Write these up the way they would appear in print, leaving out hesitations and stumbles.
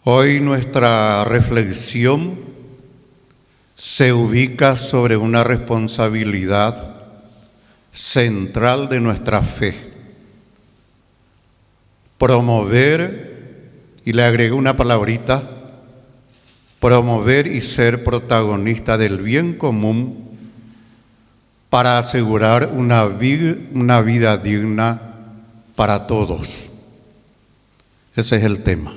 Hoy nuestra reflexión se ubica sobre una responsabilidad central de nuestra fe: promover, y le agrego una palabrita, promover y ser protagonista del bien común para asegurar una vida digna para todos. Ese es el tema.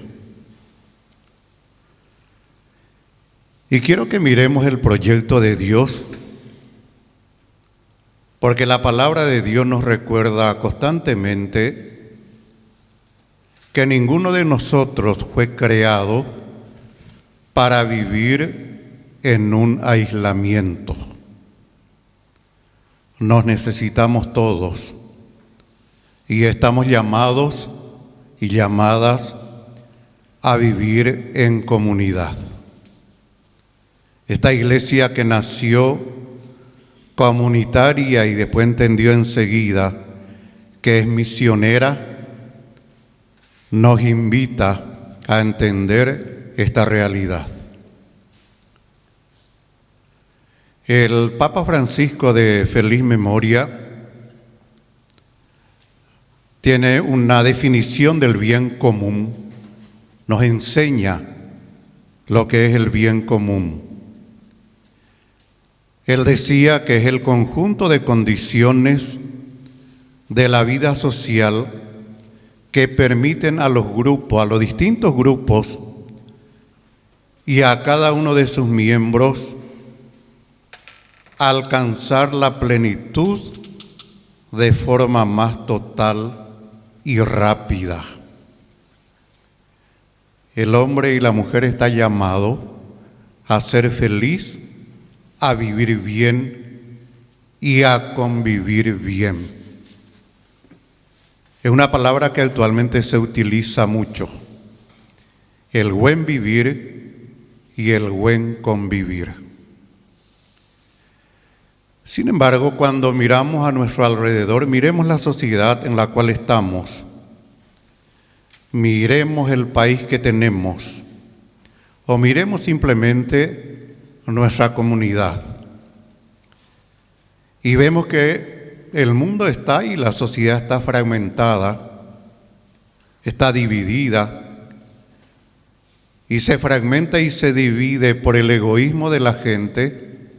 Y quiero que miremos el proyecto de Dios, porque la palabra de Dios nos recuerda constantemente que ninguno de nosotros fue creado para vivir en un aislamiento. Nos necesitamos todos y estamos llamados y llamadas a vivir en comunidad. Esta iglesia que nació comunitaria y después entendió enseguida que es misionera, nos invita a entender esta realidad. El Papa Francisco, de feliz memoria, tiene una definición del bien común, nos enseña lo que es el bien común. Él decía que es el conjunto de condiciones de la vida social que permiten a los grupos, a los distintos grupos y a cada uno de sus miembros alcanzar la plenitud de forma más total y rápida. El hombre y la mujer están llamados a ser feliz, a vivir bien y a convivir bien. Es una palabra que actualmente se utiliza mucho: el buen vivir y el buen convivir. Sin embargo, cuando miramos a nuestro alrededor, miremos la sociedad en la cual estamos, miremos el país que tenemos, o miremos simplemente nuestra comunidad, y vemos que el mundo está y la sociedad está fragmentada, está dividida, y se fragmenta y se divide por el egoísmo de la gente,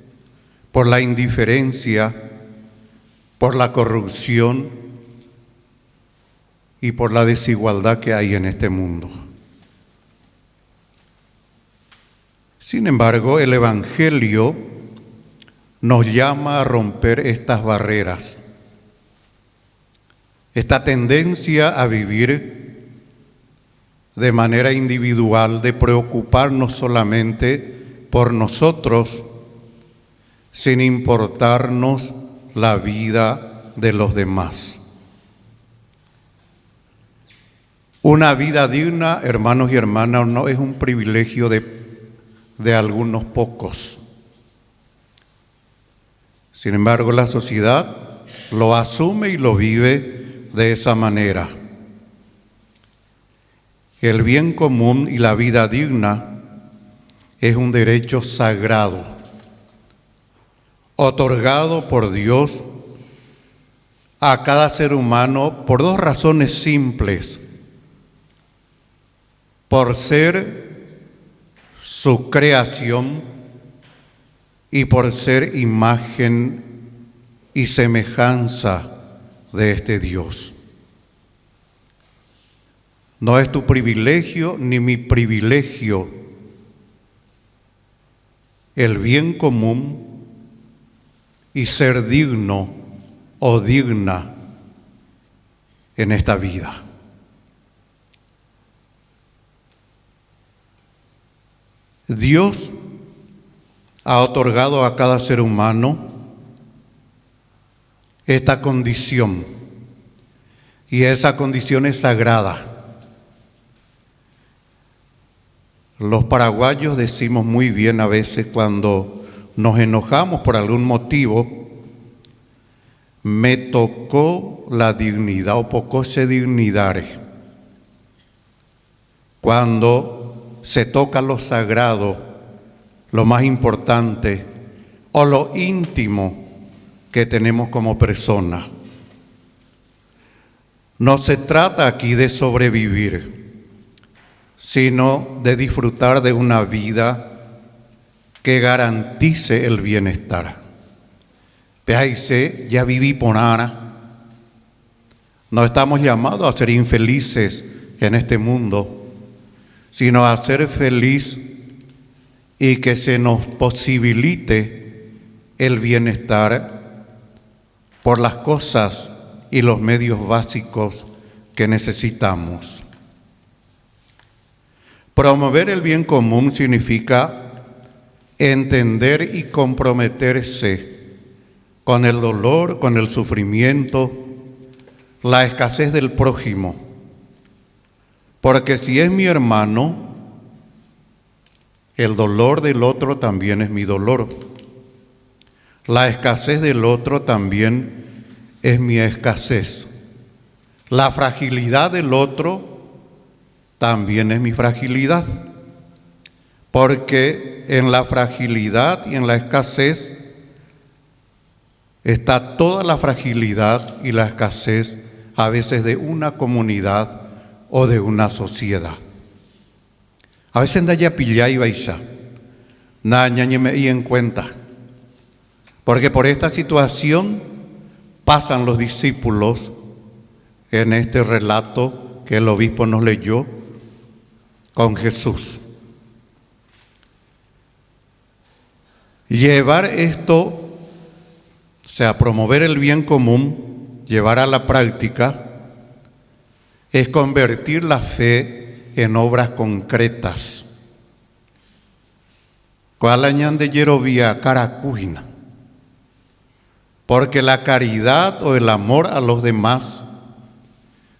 por la indiferencia, por la corrupción y por la desigualdad que hay en este mundo. Sin embargo, el Evangelio nos llama a romper estas barreras, esta tendencia a vivir de manera individual, de preocuparnos solamente por nosotros, sin importarnos la vida de los demás. Una vida digna, hermanos y hermanas, no es un privilegio de algunos pocos. Sin embargo, la sociedad lo asume y lo vive de esa manera. El bien común y la vida digna es un derecho sagrado, otorgado por Dios a cada ser humano por dos razones simples: por ser su creación y por ser imagen y semejanza de este Dios. No es tu privilegio ni mi privilegio el bien común y ser digno o digna en esta vida. Dios ha otorgado a cada ser humano esta condición, y esa condición es sagrada. Los paraguayos decimos muy bien a veces cuando nos enojamos por algún motivo: me tocó la dignidad o pocose dignidare. Cuando se toca lo sagrado, lo más importante o lo íntimo que tenemos como persona. No se trata aquí de sobrevivir, sino de disfrutar de una vida que garantice el bienestar. Veáis, ya viví por Ana. No estamos llamados a ser infelices en este mundo, sino a ser feliz y que se nos posibilite el bienestar por las cosas y los medios básicos que necesitamos. Promover el bien común significa entender y comprometerse con el dolor, con el sufrimiento, la escasez del prójimo. Porque si es mi hermano, el dolor del otro también es mi dolor. La escasez del otro también es mi escasez. La fragilidad del otro también es mi fragilidad. Porque en la fragilidad y en la escasez está toda la fragilidad y la escasez a veces de una comunidad o de una sociedad. A veces andaya pillá y baixa, nañañeme y en cuenta, porque por esta situación pasan los discípulos en este relato que el obispo nos leyó con Jesús. Llevar esto, o sea, promover el bien común, llevar a la práctica, es convertir la fe en obras concretas. ¿Cuál añan de yerovía caracujina? Porque la caridad o el amor a los demás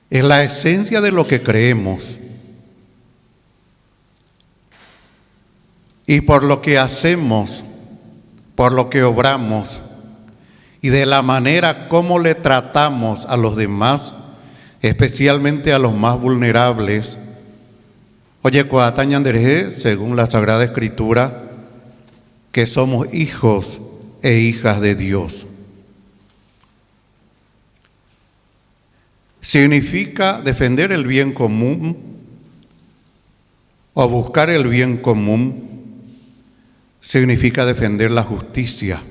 es la esencia de lo que creemos. Y por lo que hacemos, por lo que obramos y de la manera como le tratamos a los demás, especialmente a los más vulnerables. Oye, Coatañanderje, según la Sagrada Escritura, que somos hijos e hijas de Dios. Significa defender el bien común o buscar el bien común. Significa defender la justicia,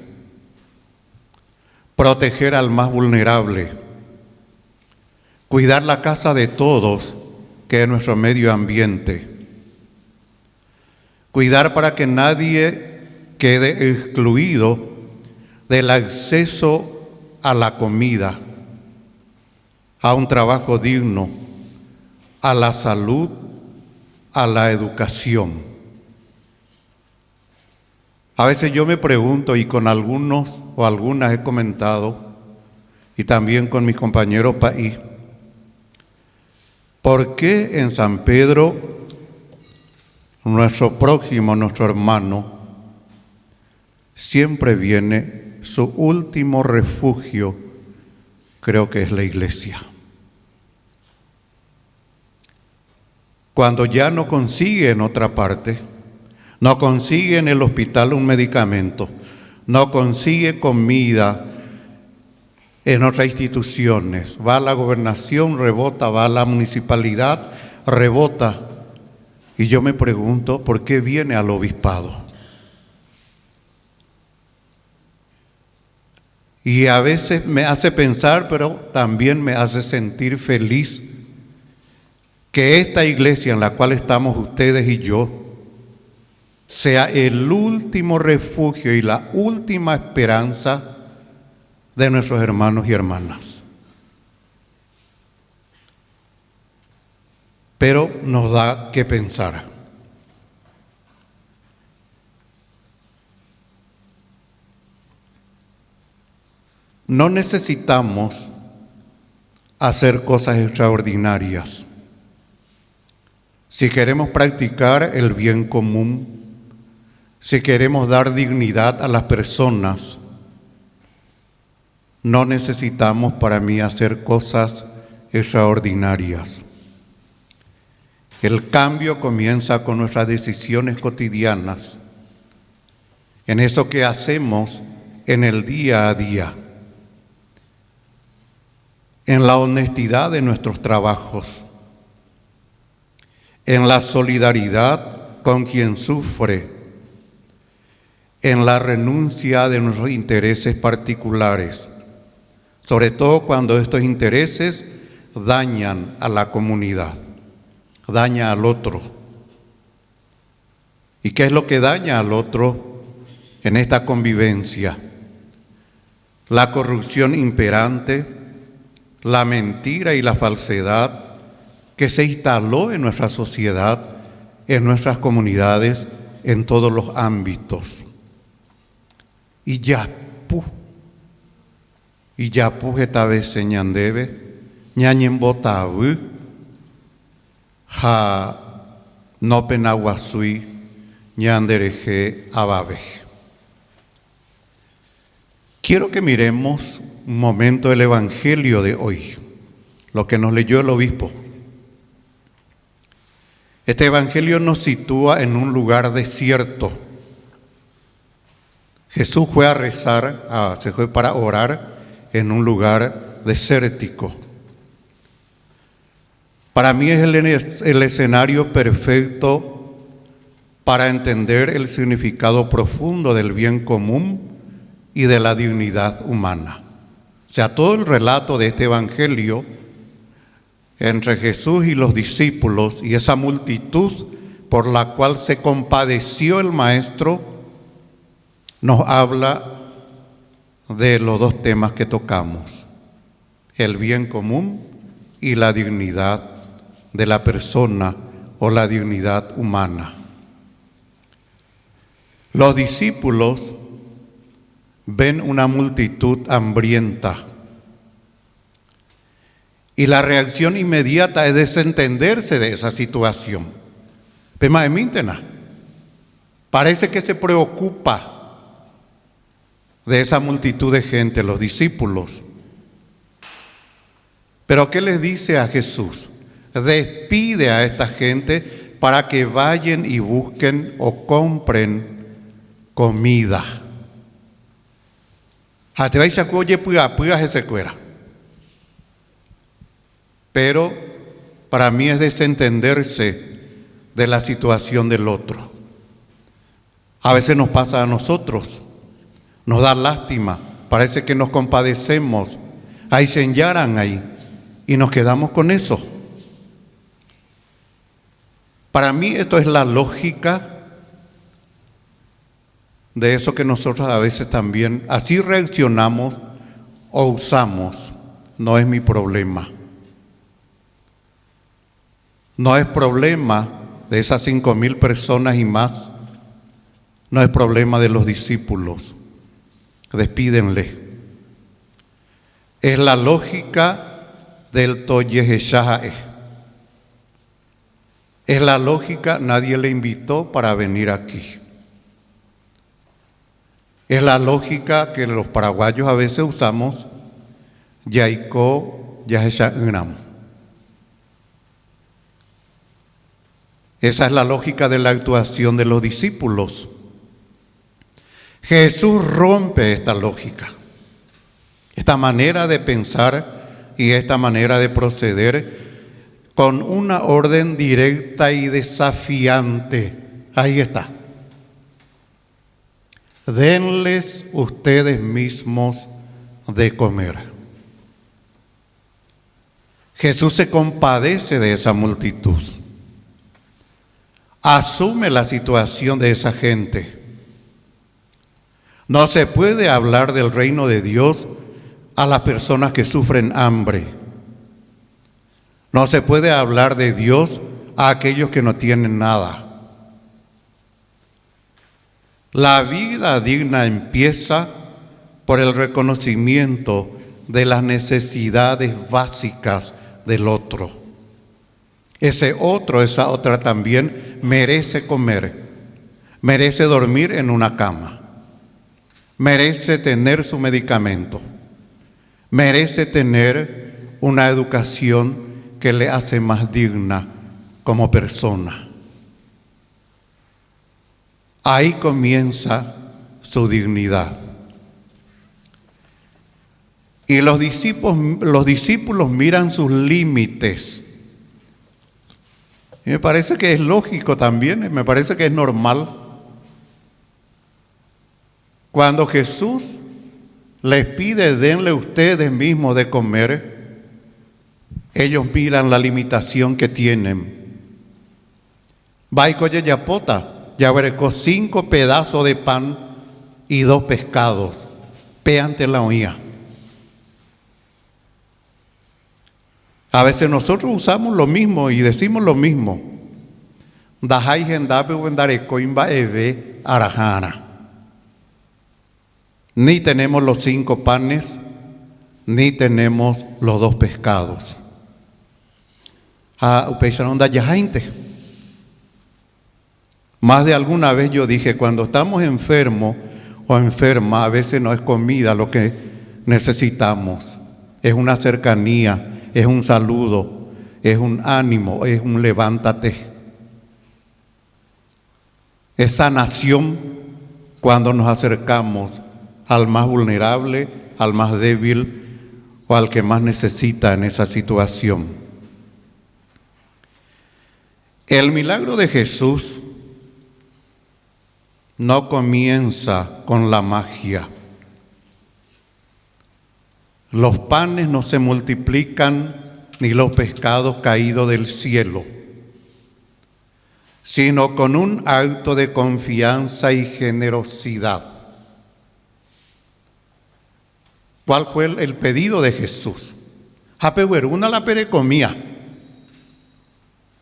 proteger al más vulnerable, cuidar la casa de todos, que es nuestro medio ambiente, cuidar para que nadie quede excluido del acceso a la comida, a un trabajo digno, a la salud, a la educación. A veces yo me pregunto, y con algunos o algunas he comentado, y también con mis compañeros país, ¿por qué en San Pedro nuestro prójimo, nuestro hermano, siempre viene su último refugio? Creo que es la iglesia. Cuando ya no consigue en otra parte, no consigue en el hospital un medicamento, no consigue comida en otras instituciones, va a la gobernación, rebota, va a la municipalidad, rebota. Y yo me pregunto, ¿por qué viene al obispado? Y a veces me hace pensar, pero también me hace sentir feliz que esta iglesia en la cual estamos ustedes y yo sea el último refugio y la última esperanza de nuestros hermanos y hermanas. Pero nos da que pensar. No necesitamos hacer cosas extraordinarias. Si queremos practicar el bien común, si queremos dar dignidad a las personas, no necesitamos para mí hacer cosas extraordinarias. El cambio comienza con nuestras decisiones cotidianas, en eso que hacemos en el día a día, en la honestidad de nuestros trabajos, en la solidaridad con quien sufre, en la renuncia de nuestros intereses particulares, sobre todo cuando estos intereses dañan a la comunidad, dañan al otro. ¿Y qué es lo que daña al otro en esta convivencia? La corrupción imperante, la mentira y la falsedad que se instaló en nuestra sociedad, en nuestras comunidades, en todos los ámbitos. Y ya esta vez señandebe, ñañen botabu, ja no penaguasui, ñandereje ababe. Quiero que miremos un momento el Evangelio de hoy, lo que nos leyó el obispo. Este Evangelio nos sitúa en un lugar desierto. Jesús fue a rezar, se fue para orar en un lugar desértico. Para mí es el escenario perfecto para entender el significado profundo del bien común y de la dignidad humana. O sea, todo el relato de este Evangelio entre Jesús y los discípulos y esa multitud por la cual se compadeció el Maestro, nos habla de los dos temas que tocamos, el bien común y la dignidad de la persona o la dignidad humana. Los discípulos ven una multitud hambrienta y la reacción inmediata es desentenderse de esa situación. Pema de Mintena parece que se preocupa de esa multitud de gente, los discípulos. Pero ¿qué les dice a Jesús? Despide a esta gente para que vayan y busquen o compren comida. Pero para mí es desentenderse de la situación del otro. A veces nos pasa a nosotros, nos da lástima, parece que nos compadecemos, ahí se enyaran ahí y nos quedamos con eso. Para mí esto es la lógica de eso que nosotros a veces también así reaccionamos o usamos. No es mi problema. No es problema de esas 5,000 personas y más. No es problema de los discípulos. Despídenle. Es la lógica del Toyeheshae. Es la lógica, nadie le invitó para venir aquí. Es la lógica que los paraguayos a veces usamos, Yaiko Yaheshaunam. Esa es la lógica de la actuación de los discípulos. Jesús rompe esta lógica, esta manera de pensar y esta manera de proceder con una orden directa y desafiante. Ahí está. Denles ustedes mismos de comer. Jesús se compadece de esa multitud. Asume la situación de esa gente. No se puede hablar del reino de Dios a las personas que sufren hambre. No se puede hablar de Dios a aquellos que no tienen nada. La vida digna empieza por el reconocimiento de las necesidades básicas del otro. Ese otro, esa otra también merece comer, merece dormir en una cama, merece tener su medicamento, merece tener una educación que le hace más digna como persona. Ahí comienza su dignidad. Y los discípulos miran sus límites. Y me parece que es lógico también, me parece que es normal. Cuando Jesús les pide, denle ustedes mismos de comer, ellos miran la limitación que tienen. Vaiko yapota, ya veré 5 pedazos de pan y 2 pescados. Peante la oía. A veces nosotros usamos lo mismo y decimos lo mismo. Dajai gendape wendare coimba eve arajana. Ni tenemos los 5 panes, ni tenemos los 2 pescados. Más de alguna vez yo dije, cuando estamos enfermos o enfermas, a veces no es comida lo que necesitamos, es una cercanía, es un saludo, es un ánimo, es un levántate. Es sanación cuando nos acercamos al más vulnerable, al más débil o al que más necesita en esa situación. El milagro de Jesús no comienza con la magia. Los panes no se multiplican ni los pescados caídos del cielo, sino con un acto de confianza y generosidad. ¿Cuál fue el pedido de Jesús? Una la perecomía.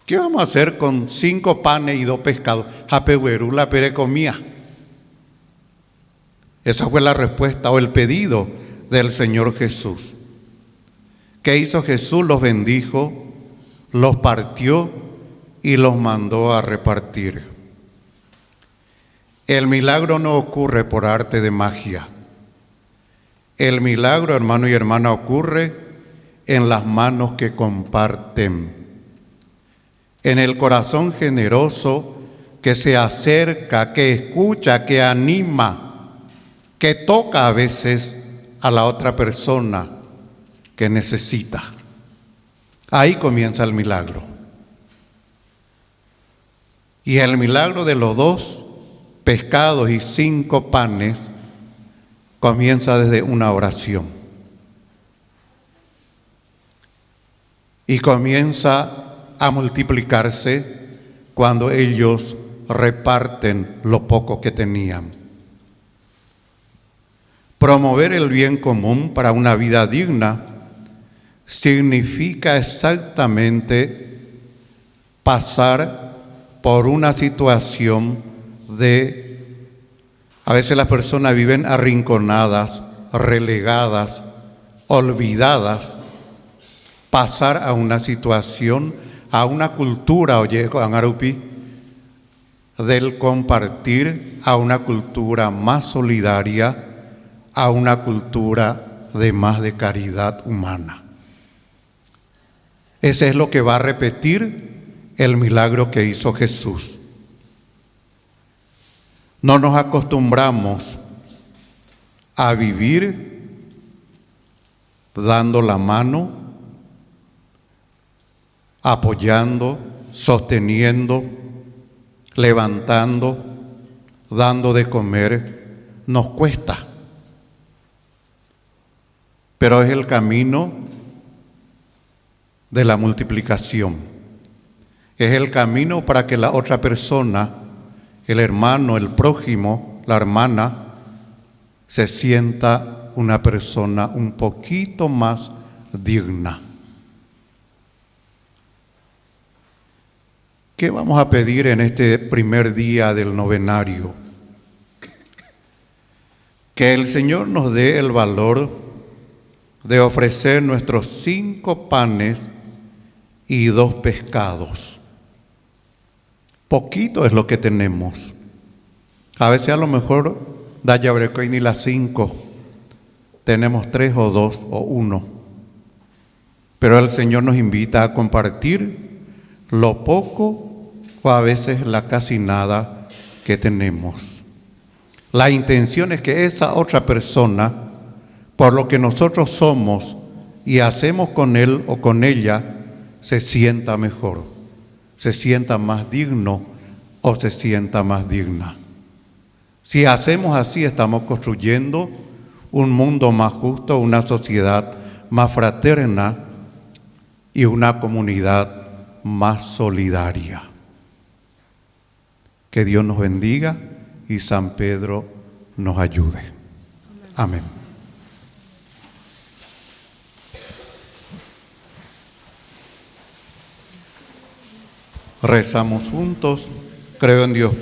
¿Qué vamos a hacer con 5 panes y 2 pescados? La perecomía. Esa fue la respuesta o el pedido del Señor Jesús. ¿Qué hizo Jesús? Los bendijo, los partió y los mandó a repartir. El milagro no ocurre por arte de magia. El milagro, hermano y hermana, ocurre en las manos que comparten, en el corazón generoso que se acerca, que escucha, que anima, que toca a veces a la otra persona que necesita. Ahí comienza el milagro. Y el milagro de los 2 pescados y 5 panes comienza desde una oración. Y comienza a multiplicarse cuando ellos reparten lo poco que tenían. Promover el bien común para una vida digna significa exactamente pasar por una situación de, a veces las personas viven arrinconadas, relegadas, olvidadas, pasar a una situación, a una cultura, oye, Angarupi, del compartir, a una cultura más solidaria, a una cultura de más de caridad humana. Ese es lo que va a repetir el milagro que hizo Jesús. No nos acostumbramos a vivir dando la mano, apoyando, sosteniendo, levantando, dando de comer. Nos cuesta, pero es el camino de la multiplicación. Es el camino para que la otra persona, el hermano, el prójimo, la hermana, se sienta una persona un poquito más digna. ¿Qué vamos a pedir en este primer día del novenario? Que el Señor nos dé el valor de ofrecer nuestros 5 panes y 2 pescados. Poquito es lo que tenemos. A veces a lo mejor da yabreco y ni las 5. Tenemos 3 o 2 o 1. Pero el Señor nos invita a compartir lo poco o a veces la casi nada que tenemos. La intención es que esa otra persona, por lo que nosotros somos y hacemos con él o con ella, se sienta mejor, se sienta más digno o se sienta más digna. Si hacemos así, estamos construyendo un mundo más justo, una sociedad más fraterna y una comunidad más solidaria. Que Dios nos bendiga y San Pedro nos ayude. Amén. Rezamos juntos. Creo en Dios